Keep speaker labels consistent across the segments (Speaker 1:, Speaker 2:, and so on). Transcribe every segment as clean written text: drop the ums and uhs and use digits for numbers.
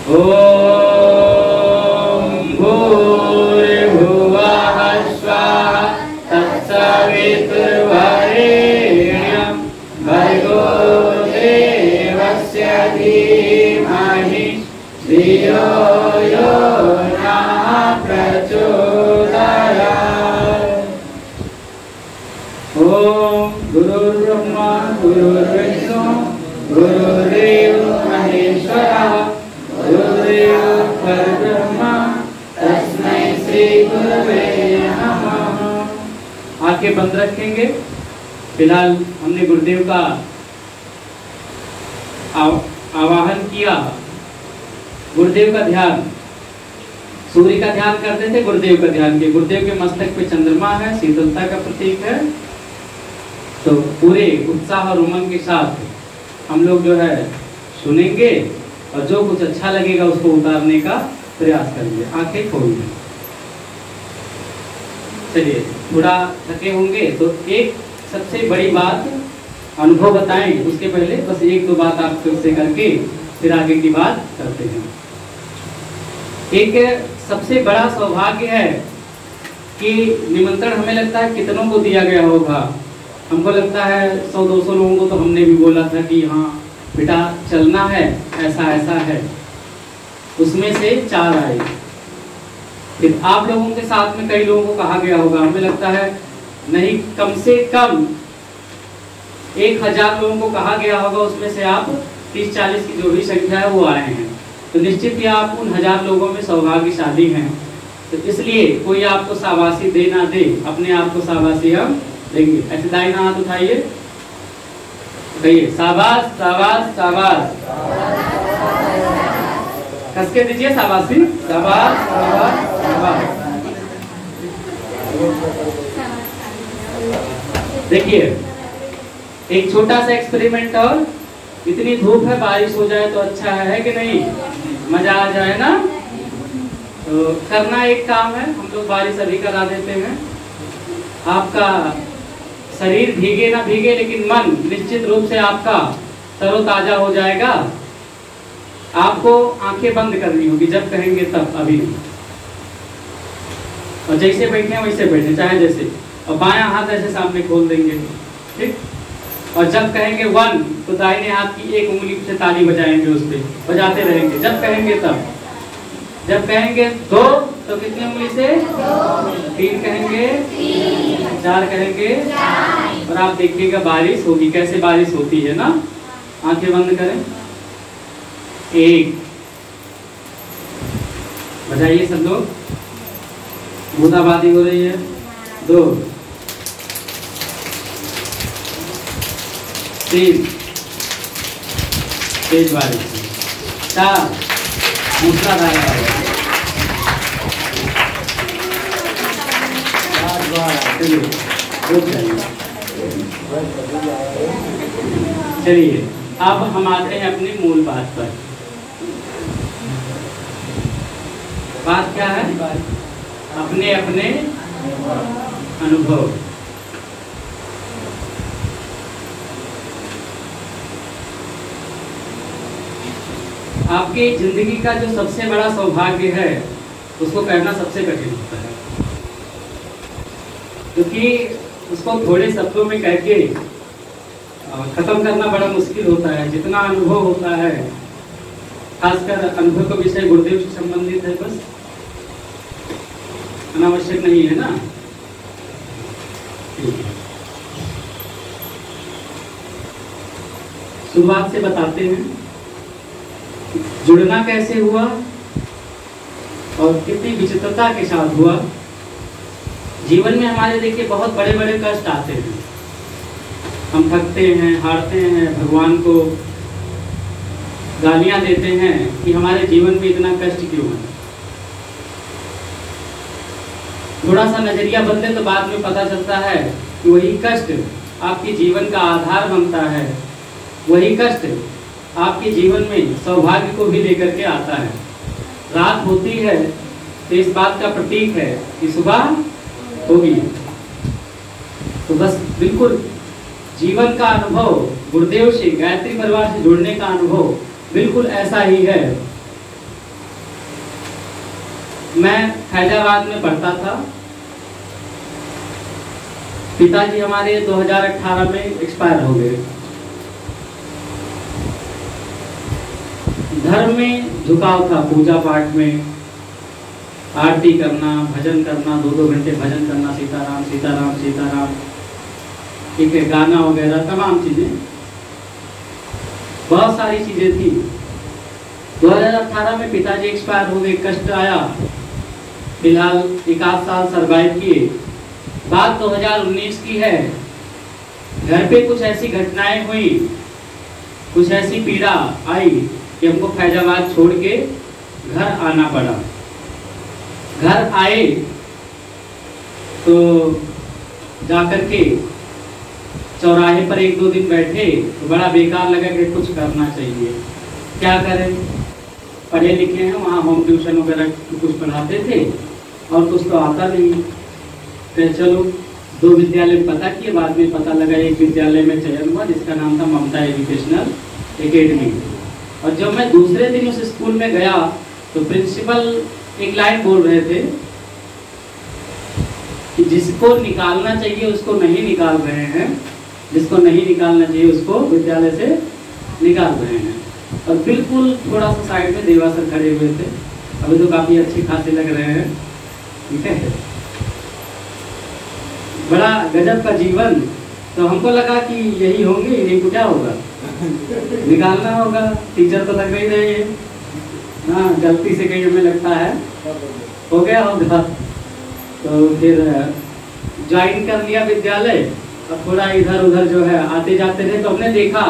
Speaker 1: ओम भूर्भुवः स्वः तत्सवितुर्वरेण्यं भर्गो देवस्य धीमहि धियो यो नः प्रचोदयात्। ओम गुरुर्ब्रह्मा गुरुर्विष्णु गुरुर्देवो महेश्वरः गुरुदेव परब्रह्म तस्मै श्री गुरुवे नमः। आंखें बंद रखेंगे। फिलहाल हमने गुरुदेव का आवाहन किया। गुरुदेव का ध्यान, सूर्य का ध्यान करते थे, गुरुदेव का ध्यान किया। गुरुदेव के मस्तक पे चंद्रमा है, शीतलता का प्रतीक है। तो पूरे उत्साह और उमंग के साथ हम लोग जो है सुनेंगे और जो कुछ अच्छा लगेगा उसको उतारने का प्रयास करेंगे। आंखें खोलिए। चलिए, थोड़ा थके होंगे तो एक सबसे बड़ी बात अनुभव बताएं। उसके पहले बस एक दो बात आपसे करके फिर आगे की बात करते हैं। एक सबसे बड़ा सौभाग्य है कि निमंत्रण हमें लगता है कितनों को दिया गया होगा। हमको लगता है 100-200 लोगों को तो हमने भी बोला था कि हाँ बेटा चलना है, ऐसा ऐसा है। उसमें से 4 आए। फिर आप लोगों के साथ में कई लोगों को कहा गया होगा। हमें लगता है नहीं, कम से कम 1000 लोगों को कहा गया होगा। उसमें से आप 30-40 की जो भी संख्या है वो आए हैं। तो निश्चित ही आप उन 1000 लोगों में सौभाग्यशाली हैं। तो इसलिए कोई आपको शाबाशी दे ना दे, अपने आप को शाबाशी हम देंगे। ऐसे दाहिना हाथ उठाइए, कहिए शाबाश शाबाश शाबाश। कस के दीजिए शाबाशी, शाबाश शाबाश शाबाश। देखिए एक छोटा सा एक्सपेरिमेंट और। इतनी धूप है, बारिश हो जाए तो अच्छा है कि नहीं? मजा आ जाए ना। तो करना एक काम है, हम लोग बारिश अभी करा देते हैं। आपका शरीर भीगे ना भीगे, लेकिन मन निश्चित रूप से आपका तरोताजा हो जाएगा। आपको आंखें बंद करनी होगी, जब कहेंगे तब, अभी नहीं। और जैसे बैठे वैसे बैठे, चाहे जैसे। और बायां हाथ ऐसे सामने खोल देंगे, ठीक। और जब कहेंगे 1 तो दाहिने हाथ की एक उंगली से ताली बजाएंगे, उस पर बजाते रहेंगे जब कहेंगे तब। जब कहेंगे 2 तो कितनी उंगली से? 3 कहेंगे, 4 कहेंगे। और आप देखिएगा बारिश होगी। कैसे बारिश होती है ना। आंखें बंद करें। 1 बजाइए सब लोग। बूंदाबांदी हो रही है। 2 3 तेज बारिश। 4 मूसलाधार है। चलिए अब हम आते हैं अपनी मूल बात पर। बात क्या है? अपने अपने अनुभव। आपकी जिंदगी का जो सबसे बड़ा सौभाग्य है उसको कहना सबसे कठिन होता है, क्योंकि उसको थोड़े शब्दों में कह के खत्म करना बड़ा मुश्किल होता है। जितना अनुभव होता है, खासकर अनुभव का विषय गुरुदेव से संबंधित है, बस अनावश्यक नहीं है ना। शुरुआत से बताते हैं जुड़ना कैसे हुआ और कितनी विचित्रता के साथ हुआ। जीवन में हमारे देखिए बहुत बड़े बड़े कष्ट आते हैं। हम थकते हैं, हारते हैं, भगवान को गालियां देते हैं कि हमारे जीवन में इतना कष्ट क्यों है। थोड़ा सा नजरिया बदले तो बाद में पता चलता है कि वही कष्ट आपके जीवन का आधार बनता है। वही कष्ट आपके जीवन में सौभाग्य को भी लेकर के आता है। रात होती है तो इस बात का प्रतीक है कि सुबह होगी। तो बस बिल्कुल जीवन का अनुभव गुरुदेव से, गायत्री परिवार से जुड़ने का अनुभव बिल्कुल ऐसा ही है मैं फैजाबाद में पढ़ता था। पिताजी हमारे 2018 में एक्सपायर हो गए। धर्म में झुकाव था, पूजा पाठ में आरती करना, भजन करना, 2-2 घंटे भजन करना, सीताराम सीताराम सीताराम, ठीक है, गाना वगैरह तमाम चीजें, बहुत सारी चीजें थी। 2018 में पिताजी एक्सपायर हो गए, कष्ट आया। फिलहाल 1 साल सरवाइव किए। बात 2019 की है। घर पे कुछ ऐसी घटनाएं हुई, कुछ ऐसी पीड़ा आई कि हमको फैजाबाद छोड़ के घर आना पड़ा। घर आए तो जाकर के चौराहे पर 1-2 दिन बैठे तो बड़ा बेकार लगा कि कुछ करना चाहिए। क्या करें, पढ़े लिखे हैं, वहाँ होम ट्यूशन वगैरह कुछ पढ़ाते थे और कुछ तो आता नहीं। फिर चलो 2 विद्यालय में पता किए, बाद में पता लगा एक विद्यालय में चयन हुआ जिसका नाम था ममता एजुकेशनल एकेडमी। और जब मैं दूसरे दिन उस स्कूल में गया तो प्रिंसिपल एक लाइन बोल रहे थे कि जिसको निकालना चाहिए उसको नहीं निकाल रहे हैं, जिसको नहीं निकालना चाहिए उसको विद्यालय से निकाल रहे हैं। और बिल्कुल थोड़ा सा साइड में देवा सर खड़े हुए थे, अभी तो काफी अच्छे खासे लग रहे हैं, ठीक है, बड़ा गजब का जीवन। तो हमको लगा कि यही होंगे, इन्हीं को क्या होगा, निकालना होगा। टीचर तो लग नहीं रहे हैं, हाँ, गलती से कहीं हमें लगता है हो गया होगा। तो फिर ज्वाइन कर लिया विद्यालय। अब थोड़ा इधर उधर जो है आते जाते रहे तो हमने देखा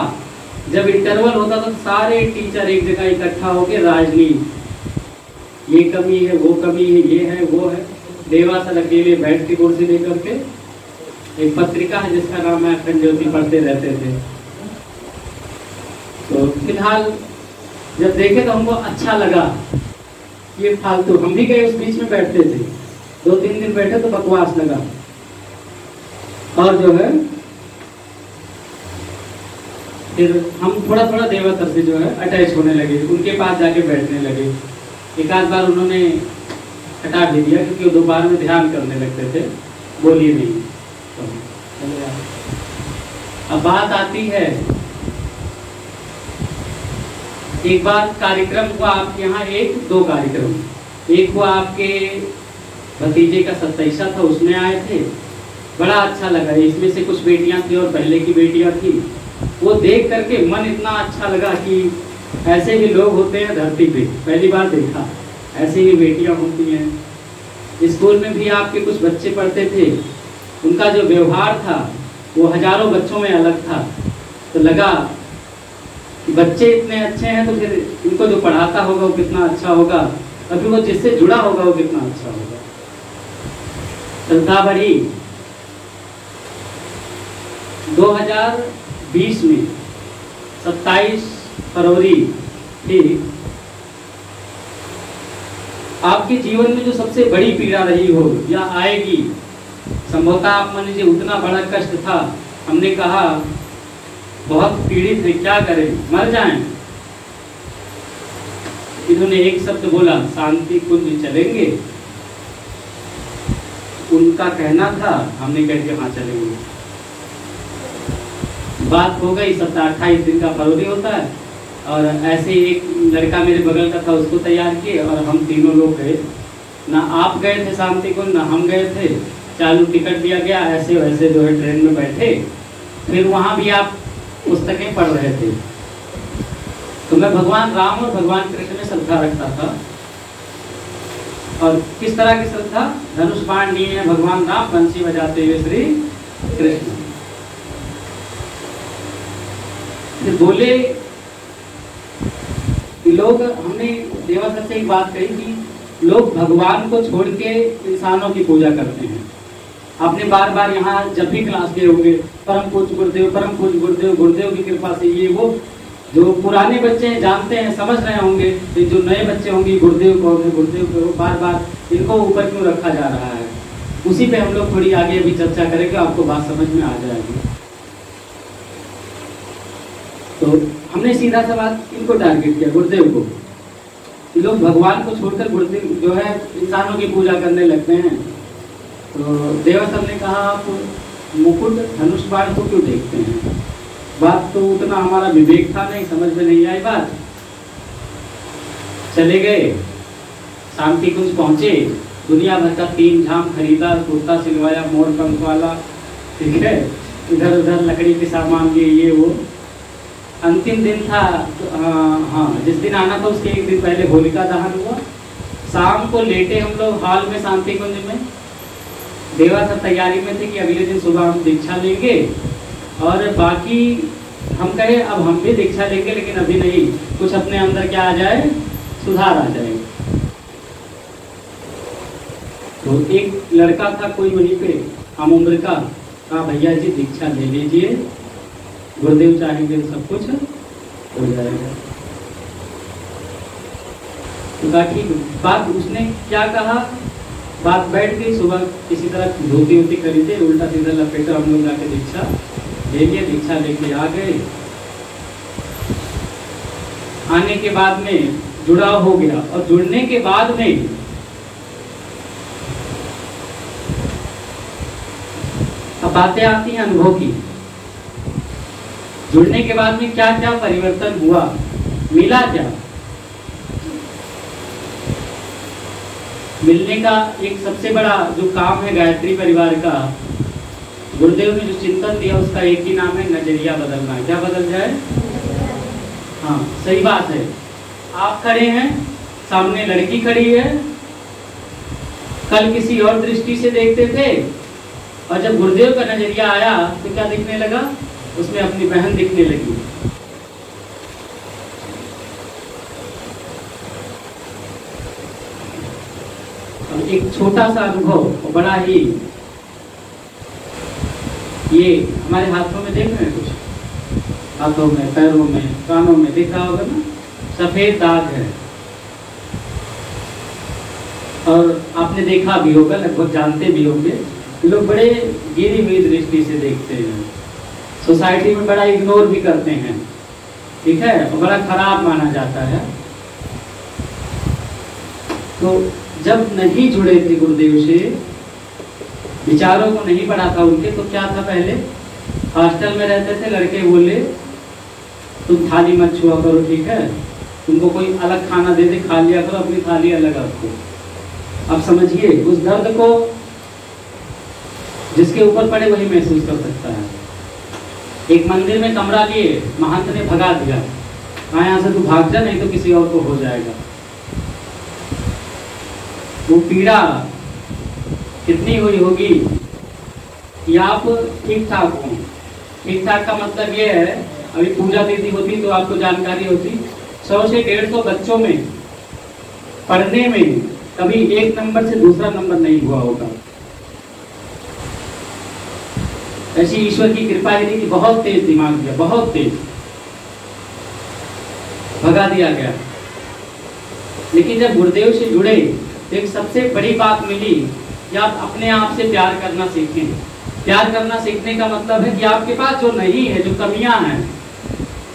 Speaker 1: जब इंटरवल होता तो सारे टीचर एक जगह इकट्ठा होकर राजनीति, ये कमी है, वो कमी है, ये है, वो है। देवा सर अकेले बैठ के कुर्सी लेकर के एक पत्रिका है जिसका नाम है अखंड ज्योति पढ़ते रहते थे। तो फिलहाल जब देखे तो हमको अच्छा लगा, ये फालतू, हम भी गए उस बीच में बैठते थे, 2-3 दिन बैठे तो बकवास लगा। और जो है फिर हम थोड़ा थोड़ा देवतर से जो है अटैच होने लगे, उनके पास जाके बैठने लगे। 1 बार उन्होंने हटा भी दिया क्योंकि वो दोपहर में ध्यान करने लगते थे, बोलिए नहीं। तो अब बात आती है, एक बार कार्यक्रम हुआ आपके यहाँ, 1-2 कार्यक्रम। एक हुआ आपके भतीजे का 27वां था, उसमें आए थे, बड़ा अच्छा लगा। इसमें से कुछ बेटियां थी और पहले की बेटियां थी। वो देख करके मन इतना अच्छा लगा कि ऐसे भी लोग होते हैं धरती पे, पहली बार देखा, ऐसे भी बेटियां होती हैं। स्कूल में भी आपके कुछ बच्चे पढ़ते थे, उनका जो व्यवहार था वो हजारों बच्चों में अलग था। तो लगा कि बच्चे इतने अच्छे हैं तो फिर इनको जो पढ़ाता होगा वो कितना अच्छा होगा, और फिर वो जिससे जुड़ा होगा वो कितना अच्छा होगा। श्रद्धा बढ़ी। 2020 में 27 फरवरी थी। आपके जीवन में जो सबसे बड़ी पीड़ा रही हो या आएगी, संभवतः आप मान लीजिए उतना बड़ा कष्ट था, हमने कहा बहुत पीड़ित है, क्या करें, मर जाएं। इन्होंने एक शब्द बोला, शांति कुंज चलेंगे। उनका कहना था, हमने कह दिया हाँ चलेंगे। बात हो गई। 27-28 दिन का फरवरी होता है और ऐसे एक लड़का मेरे बगल का था, उसको तैयार किए और हम तीनों लोग गए। ना आप गए थे शांति कुंज, ना हम गए थे। चालू टिकट दिया गया, ऐसे वैसे जो है ट्रेन में बैठे। फिर वहाँ भी आप पुस्तकें पढ़ रहे थे। तो मैं भगवान राम और भगवान कृष्ण में श्रद्धा रखता था। और किस तरह की श्रद्धा? धनुष बाण लिए हैं भगवान राम, बंसी बजाते हुए श्री कृष्ण। फिर बोले कि लोग, हमने देवा सर से एक बात कही कि लोग भगवान को छोड़ के इंसानों की पूजा करते हैं। आपने बार बार यहाँ जब भी क्लास किए होंगे, परम पूज्य गुरुदेव, परम पूज्य गुरुदेव, गुरुदेव की कृपा से ये वो। जो पुराने बच्चे हैं जानते हैं, समझ रहे होंगे, जो नए बच्चे होंगे गुरुदेव कौन है, गुरुदेव को बार बार इनको ऊपर क्यों रखा जा रहा है। उसी पे हम लोग थोड़ी आगे अभी चर्चा करेंगे, आपको बात समझ में आ जाएगी। तो हमने सीधा सा बात इनको टारगेट किया, गुरुदेव को, लोग भगवान को छोड़कर गुरुदेव जो है इंसानों की पूजा करने लगते हैं। तो देवासर ने कहा आप मुकुट धनुष बाण को क्यों देखते हैं? बात तो उतना हमारा विवेक था नहीं, समझ में नहीं आई बात। चले गए, शांति कुंज पहुंचे, दुनिया भर का 3 झाम खरीदा, कुर्ता सिलवाया मोर पंख वाला, ठीक है, इधर उधर लकड़ी के सामान लिए, ये वो। अंतिम दिन था तो, हाँ जिस दिन आना था उसके एक दिन पहले होलिका दहन हुआ। शाम को लेटे हम लोग हॉल में शांति कुंज में। देवासर तैयारी में थे कि अगले दिन सुबह हम दीक्षा लेंगे, और बाकी हम कहे अब हम भी दीक्षा लेंगे, लेकिन अभी नहीं, कुछ अपने अंदर क्या आ जाए, सुधार आ जाए। तो एक लड़का था कोई वहीं पे हम उम्र का, कहा भैया जी दीक्षा ले लीजिए, गुरुदेव चाहेंगे तो सब कुछ हो जाएगा। तो कहा ठीक। बात उसने क्या कहा, बात बैठ गई। सुबह किसी तरह धोती वोती खरीदे, उल्टा सीधा लपेटा, हम लोग जाके दीक्षा ले लिए। दीक्षा लेके आ गए। आने के बाद में जुड़ाव हो गया, और जुड़ने के बाद में अब बातें आती हैं अनुभव की। जुड़ने के बाद में क्या क्या परिवर्तन हुआ, मिला क्या। मिलने का एक सबसे बड़ा जो काम है गायत्री परिवार का, गुरुदेव ने जो चिंतन दिया उसका एक ही नाम है, नजरिया बदलना। क्या बदल जाए? हाँ सही बात है। आप खड़े हैं, सामने लड़की खड़ी है, कल किसी और दृष्टि से देखते थे, और जब गुरुदेव का नजरिया आया तो क्या दिखने लगा, उसमें अपनी बहन दिखने लगी। अब एक छोटा सा अनुभव, बड़ा ही, ये हमारे हाथों में देख रहे हैं, कुछ हाथों में, पैरों में, कानों में दिख रहा होगा ना, सफेद दाग है। और आपने देखा भी होगा, लगभग जानते भी होंगे, लोग बड़े गिरी हुई दृष्टि से देखते हैं, सोसाइटी में बड़ा इग्नोर भी करते हैं, ठीक है, और बड़ा खराब माना जाता है। तो जब नहीं जुड़े थे गुरुदेव से, विचारों को नहीं पढ़ा था उनके, तो क्या था, पहले हॉस्टल में रहते थे, लड़के बोले तुम थाली मत छुआ करो, ठीक है, तुमको कोई अलग खाना दे दे खा लिया करो, अपनी थाली अलग रखो। अब समझिए उस दर्द को, जिसके ऊपर पड़े वही महसूस कर सकता है। एक मंदिर में कमरा लिए, महंत ने भगा दिया, कहा यहाँ से तू भाग जा, नहीं तो किसी और को हो जाएगा। वो पीड़ा कितनी हुई होगी कि आप ठीक ठाक हो। ठीक ठाक का मतलब ये है, अभी पूजा दीदी होती तो आपको जानकारी होती, 100 से 150 बच्चों में पढ़ने में कभी एक नंबर से दूसरा नंबर नहीं हुआ होगा। ऐसी ईश्वर की कृपा है कि बहुत तेज दिमाग दिया, बहुत तेज, भगा दिया गया। लेकिन जब गुरुदेव से जुड़े तो एक सबसे बड़ी बात मिली कि आप अपने आप से प्यार करना सीखें। प्यार करना सीखने का मतलब है कि आपके पास जो नहीं है, जो कमियां हैं,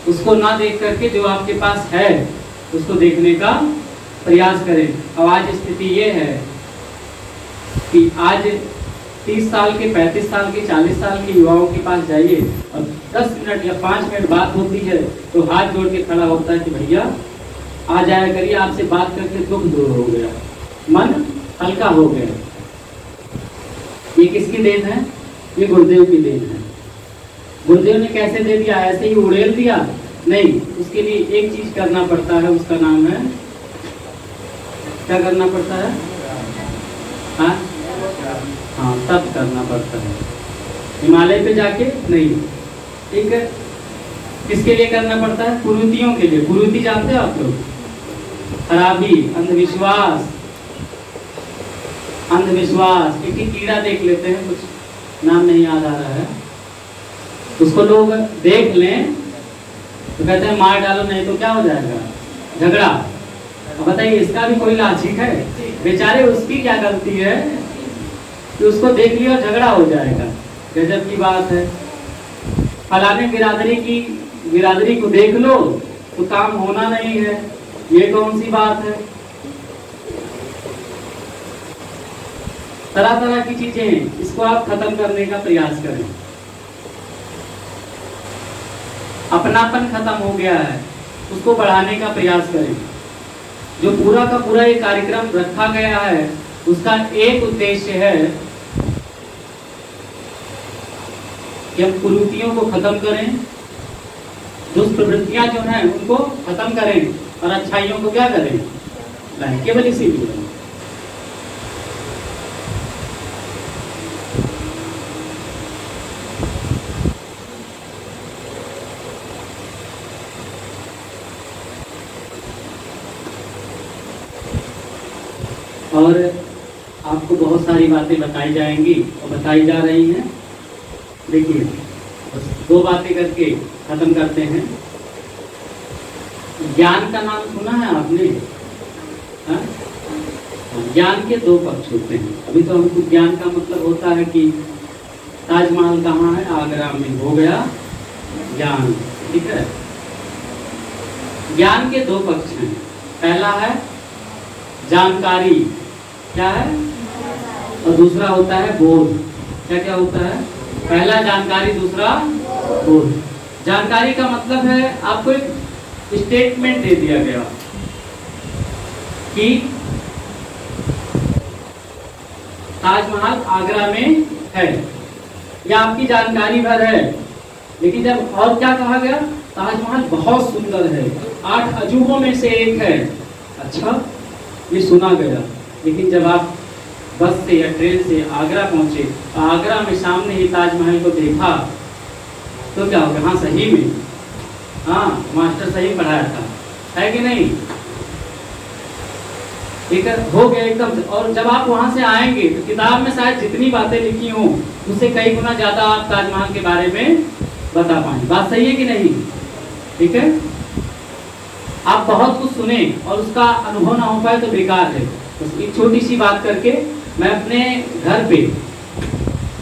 Speaker 1: उसको ना देख करके जो आपके पास है उसको देखने का प्रयास करें। अब आज स्थिति ये है कि आज 30 साल के, 35 साल के, 40 साल के युवाओं के पास जाइए और 10 मिनट या 5 मिनट बात होती है तो हाथ जोड़ के खड़ा होता है कि भैया आ जाया करिए, आपसे बात करके दुख दूर हो गया, मन हल्का हो गया। ये किसकी देन है? ये गुरुदेव की देन है। गुरुदेव ने कैसे दे दिया? ऐसे ही उड़ेल दिया? नहीं, उसके लिए एक चीज करना पड़ता है, उसका नाम है, क्या करना पड़ता है? हाँ, तप करना पड़ता है। हिमालय पे जाके नहीं, ठीक है। किसके लिए करना पड़ता है? कुरीतियों के लिए। कुरीति जानते हो आप लोग? खराबी, अंधविश्वास। अंधविश्वास एक ही कीड़ा देख लेते हैं, कुछ नाम नहीं याद आ रहा है, उसको लोग देख लें तो कहते हैं मार डालो, नहीं तो क्या हो जाएगा? झगड़ा। अब बताइए इसका भी कोई लॉजिक है? बेचारे उसकी क्या गलती है कि उसको देख लिया और झगड़ा हो जाएगा? गजब की बात है। फलाने बिरादरी को देख लो तो काम होना नहीं है, ये कौन सी बात है? तरह तरह की चीजें हैं, इसको आप खत्म करने का प्रयास करें। अपनापन खत्म हो गया है, उसको बढ़ाने का प्रयास करें। जो पूरा का पूरा ये कार्यक्रम रखा गया है उसका एक उद्देश्य है कि हम कुरीतियों को खत्म करें, दुष्प्रवृत्तियां जो हैं उनको खत्म करें और अच्छाइयों को क्या करें, लाएं। केवल इसीलिए। और आपको बहुत सारी बातें बताई जाएंगी और बताई जा रही हैं। देखिए, बस 2 बातें करके खत्म करते हैं। ज्ञान का नाम सुना है आपने? हाँ? ज्ञान के 2 पक्ष होते हैं। अभी तो हमको ज्ञान का मतलब होता है कि ताजमहल कहाँ है? आगरा में। हो गया ज्ञान, ठीक है। ज्ञान के 2 पक्ष हैं। पहला है जानकारी, क्या है? और दूसरा होता है बोध। क्या क्या होता है? पहला जानकारी, दूसरा बोध। जानकारी का मतलब है आपको एक स्टेटमेंट दे दिया गया कि ताजमहल आगरा में है, यह आपकी जानकारी भर है। लेकिन जब और क्या कहा गया? ताजमहल बहुत सुंदर है, 8 अजूबों में से एक है। अच्छा, ये सुना गया, लेकिन जब आप बस से या ट्रेन से आगरा पहुंचे, आगरा में सामने ही ताजमहल को देखा, तो क्या होगा? हाँ, सही में, हाँ, मास्टर सही पढ़ाया था, है कि नहीं? एक हो गया एकदम से। और जब आप वहां से आएंगे तो किताब में शायद जितनी बातें लिखी हों उससे कई गुना ज्यादा आप ताजमहल के बारे में बता पाएंगे। बात सही है कि नहीं? ठीक है। आप बहुत कुछ सुने और उसका अनुभव ना हो पाए तो बेकार है। बस एक छोटी सी बात करके मैं अपने घर पे,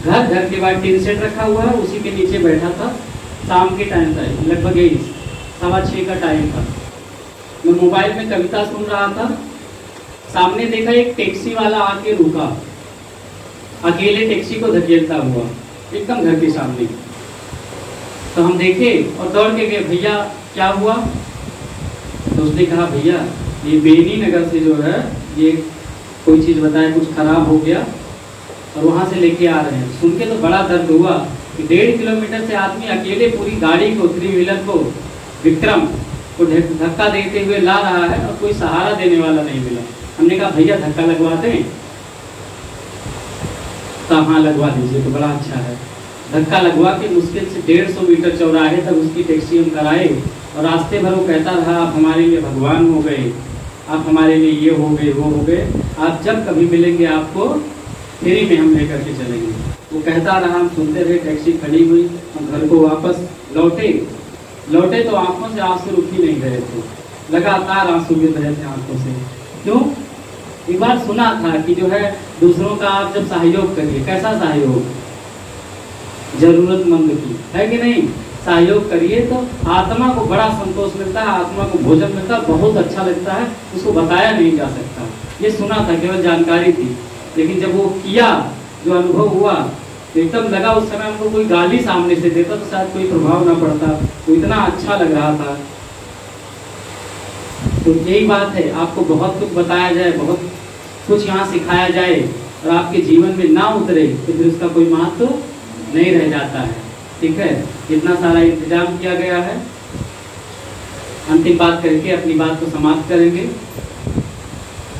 Speaker 1: घर के बाद टीन सेट रखा हुआ है, उसी के नीचे बैठा था। शाम के टाइम था, लगभग 6:15 का टाइम था। मैं मोबाइल में कविता सुन रहा था। सामने देखा एक टैक्सी वाला आके रुका, अकेले टैक्सी को धकेलता हुआ एकदम घर के सामने। तो हम देखे और दौड़ के गए, भैया क्या हुआ? तो उसने कहा, भैया ये बेनी नगर से जो है ये कोई चीज़ बताए, कुछ खराब हो गया और वहाँ से लेके आ रहे हैं। सुन के तो बड़ा दर्द हुआ कि 1.5 किलोमीटर से आदमी अकेले पूरी गाड़ी को, 3 व्हीलर को, विक्रम को धक्का देते हुए ला रहा है और कोई सहारा देने वाला नहीं मिला। हमने कहा, भैया धक्का लगवा दें? तो हाँ, लगवा दीजिए तो बड़ा अच्छा है। धक्का लगवा के मुश्किल से 150 मीटर चौराहे तक उसकी टैक्सी हम कराए और रास्ते भर वो कहता रहा, आप हमारे लिए भगवान हो गए, आप हमारे लिए ये हो गए, वो हो गए, आप जब कभी मिलेंगे आपको फ्री में हम लेकर के चलेंगे। वो कहता रहा, हम सुनते रहे। टैक्सी खड़ी हुई, हम घर को वापस लौटे तो आंखों से आंसू रुक ही नहीं रहे थे, लगातार आंसू गिर रहे थे आंखों से। क्यों? एक बार सुना था कि जो है दूसरों का आप जब सहयोग करिए, कैसा सहयोग? जरूरतमंद की, है कि नहीं? सहयोग करिए तो आत्मा को बड़ा संतोष मिलता है, आत्मा को भोजन मिलता है, बहुत अच्छा लगता है, उसको बताया नहीं जा सकता। ये सुना था, केवल जानकारी थी। लेकिन जब वो किया, जो अनुभव हुआ, तो एकदम लगा उस समय हमको कोई गाली सामने से देता तो शायद कोई प्रभाव ना पड़ता, तो इतना अच्छा लग रहा था। तो यही बात है, आपको बहुत कुछ बताया जाए, बहुत कुछ यहाँ सिखाया जाए और आपके जीवन में ना उतरे तो फिर उसका कोई महत्व नहीं रह जाता है। ठीक है, इतना सारा इंतजाम किया गया है। अंतिम बात करके अपनी बात को समाप्त करेंगे।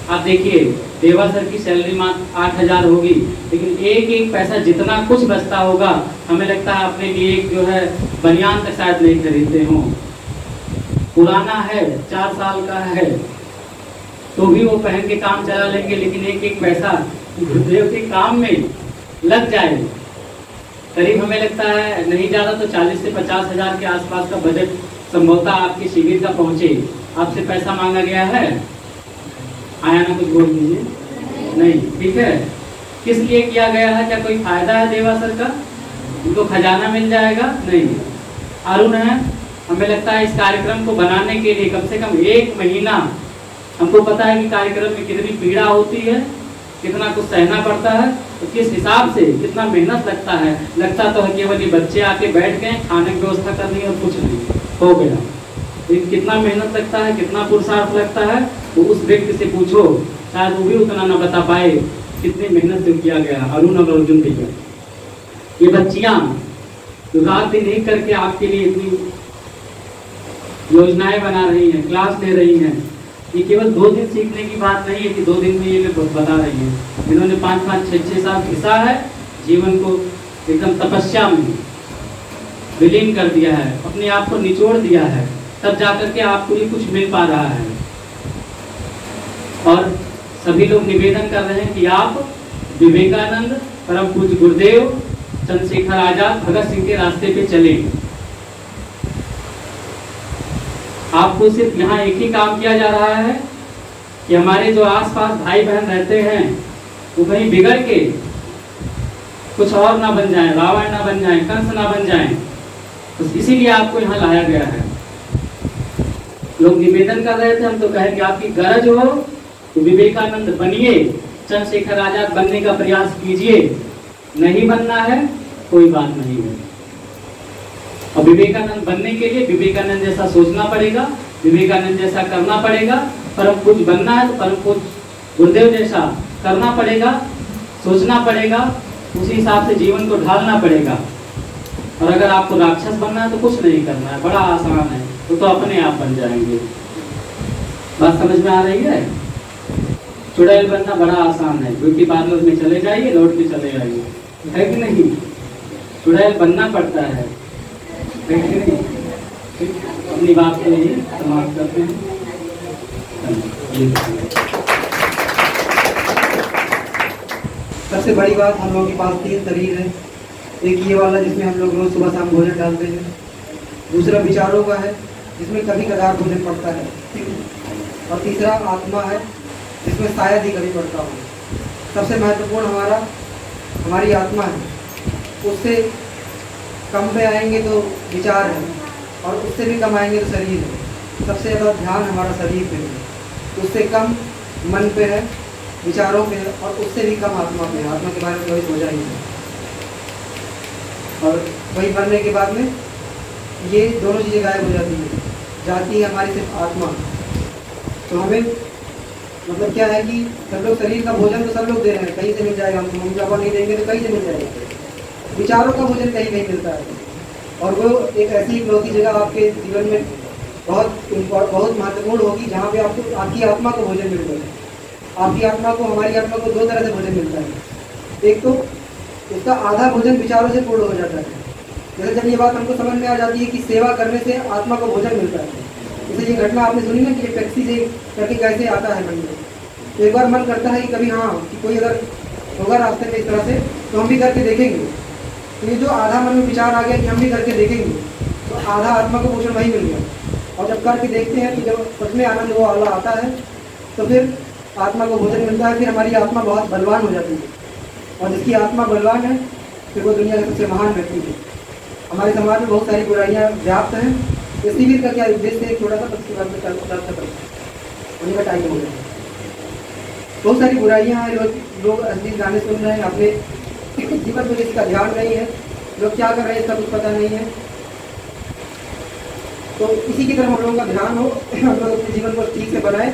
Speaker 1: आप देखिए, देवा सर की सैलरी मात्र 8,000 होगी, लेकिन एक एक पैसा जितना कुछ बचता होगा, हमें लगता है अपने लिए एक जो है बनियान तक शायद नहीं खरीदते हों। पुराना है, 4 साल का है, तो भी वो पहन के काम चला लेंगे, लेकिन एक एक पैसा गुरुदेव के काम में लग जाए। करीब हमें लगता है नहीं ज़्यादा तो 40 से 50,000 के आसपास का बजट संभवतः आपके शिविर का पहुँचे। आपसे पैसा मांगा गया है, आया ना? कुछ बोल दीजिए। नहीं, ठीक है। किस लिए किया गया है? क्या कोई फायदा है देवा सर का? उनको खजाना मिल जाएगा? नहीं। अरुण है, हमें लगता है इस कार्यक्रम को बनाने के लिए कम से कम 1 महीना, हमको पता है कि कार्यक्रम में कितनी पीड़ा होती है, कितना कुछ सहना पड़ता है, तो किस हिसाब से कितना मेहनत लगता है। लगता तो है केवल ये बच्चे आके बैठ गए, खाने की व्यवस्था करनी और कुछ नहीं हो गया, लेकिन कितना मेहनत लगता है, कितना पुरुषार्थ लगता है, तो उस व्यक्ति से पूछो, शायद वो भी उतना न बता पाए कितनी मेहनत से किया गया। अरुण और अर्जुन भैया, ये बच्चियां जो रात दिन एक करके आपके लिए इतनी योजनाएं बना रही हैं, क्लास ले रही हैं, ये केवल 2 दिन सीखने की बात नहीं है कि 2 दिन में ये लोग बता रही हैं। इन्होंने 5-5, 6-6 साल घिसा है, जीवन को एकदम तपस्या में विलीन कर दिया है, अपने आप को निचोड़ दिया है, तब जाकर के आपको ये कुछ मिल पा रहा है। और सभी लोग निवेदन कर रहे हैं कि आप विवेकानंद, परम पूज्य गुरुदेव, चंद्रशेखर आजाद, भगत सिंह के रास्ते पे चले। आपको सिर्फ यहाँ एक ही काम किया जा रहा है कि हमारे जो आसपास भाई बहन रहते हैं वो कहीं बिगड़ के कुछ और ना बन जाएं, रावण ना बन जाएं, कंस ना बन जाएं, तो इसीलिए आपको यहाँ लाया गया है। लोग निवेदन कर रहे थे, हम तो कहें कि आपकी गरज हो तो विवेकानंद बनिए, चंद्रशेखर आजाद बनने का प्रयास कीजिए। नहीं बनना है कोई बात नहीं है, और विवेकानंद बनने के लिए विवेकानंद जैसा सोचना पड़ेगा, विवेकानंद जैसा करना पड़ेगा। परम पूज्य बनना है तो परम पूज्य गुरुदेव जैसा करना पड़ेगा, सोचना पड़ेगा, उसी हिसाब से जीवन को ढालना पड़ेगा। और अगर आपको राक्षस बनना है तो कुछ नहीं करना है, बड़ा आसान है, तो अपने आप बन जाएंगे। बात समझ में आ रही है? चुड़ैल बनना बड़ा आसान है, ब्यूटी पार्लर में चले जाइए, लौट के चले आइए, है कि नहीं? चुड़ैल बनना पड़ता है कि नहीं? अपनी बात को ही समाप्त करते हैं।
Speaker 2: सबसे बड़ी बात, हम लोगों के पास 3 शरीर है। एक ये वाला जिसमें हम लोग रोज सुबह शाम भोजन डालते हैं, दूसरा विचारों का है जिसमें कभी कदार भोजन पड़ता है, और तीसरा आत्मा है जिसमें शायद ही कभी पड़ता हो। सबसे महत्वपूर्ण हमारी आत्मा है, उससे कम पे आएंगे तो विचार है, और उससे भी कम आएंगे तो शरीर है। सबसे ज़्यादा ध्यान हमारा शरीर पे है, उससे कम मन पे है, विचारों पे है, और उससे भी कम आत्मा पे है। आत्मा के बारे में कोई सोचा ही नहीं। और वही मरने के बाद में ये दोनों चीज़ें गायब हो जाती हैं, जाती है हमारी सिर्फ आत्मा। तो हमें मतलब क्या है कि सब लोग शरीर का भोजन तो सब लोग दे रहे हैं, कहीं से मिल जाएगा, हमको मम्मी पापा नहीं देंगे तो कहीं से मिल जाएगा। विचारों का भोजन कहीं नहीं मिलता है, और वो एक ऐसी इकलौती जगह आपके जीवन में बहुत महत्वपूर्ण होगी जहाँ पे आपको आपकी आत्मा को भोजन मिल जाएगा। आपकी आत्मा को, हमारी आत्मा को 2 तरह से भोजन मिलता है। एक तो उसका आधा भोजन विचारों से पूर्ण हो जाता है। जैसे जब ये बात हमको समझ में आ जाती है कि सेवा करने से आत्मा को भोजन मिलता है। जैसे ये घटना आपने सुनी ना कि टैक्सी से करके कैसे आता है मन में, तो एक बार मन करता है कि कभी हाँ कि कोई अगर होगा रास्ते में इस तरह से तो हम भी करके देखेंगे। तो ये जो आधा मन में विचार आ गया कि हम भी करके देखेंगे, तो आधा आत्मा को भोजन वही मिल गया। और जब करके देखते हैं तो जब सच में आनंद वो वाला आता है तो फिर आत्मा को भोजन मिलता है। फिर हमारी आत्मा बहुत बलवान हो जाती है, और जिसकी आत्मा बलवान है फिर वो दुनिया का सबसे महान व्यक्ति है। हमारे समाज में बहुत सारी बुराइयाँ व्याप्त हैं। इस शिविर का क्या उद्देश्य है, थोड़ा सा उसके बाद में होने का टाइम हो गया। बहुत सारी बुराइयाँ हैं, लोग अश्लील गाने सुन रहे हैं, अपने जीवन में जिसका ध्यान नहीं है, लोग क्या कर रहे हैं इसका कुछ पता नहीं है। तो इसी की तरफ हम लोगों का ध्यान हो, हम लोग अपने जीवन को ठीक से बनाए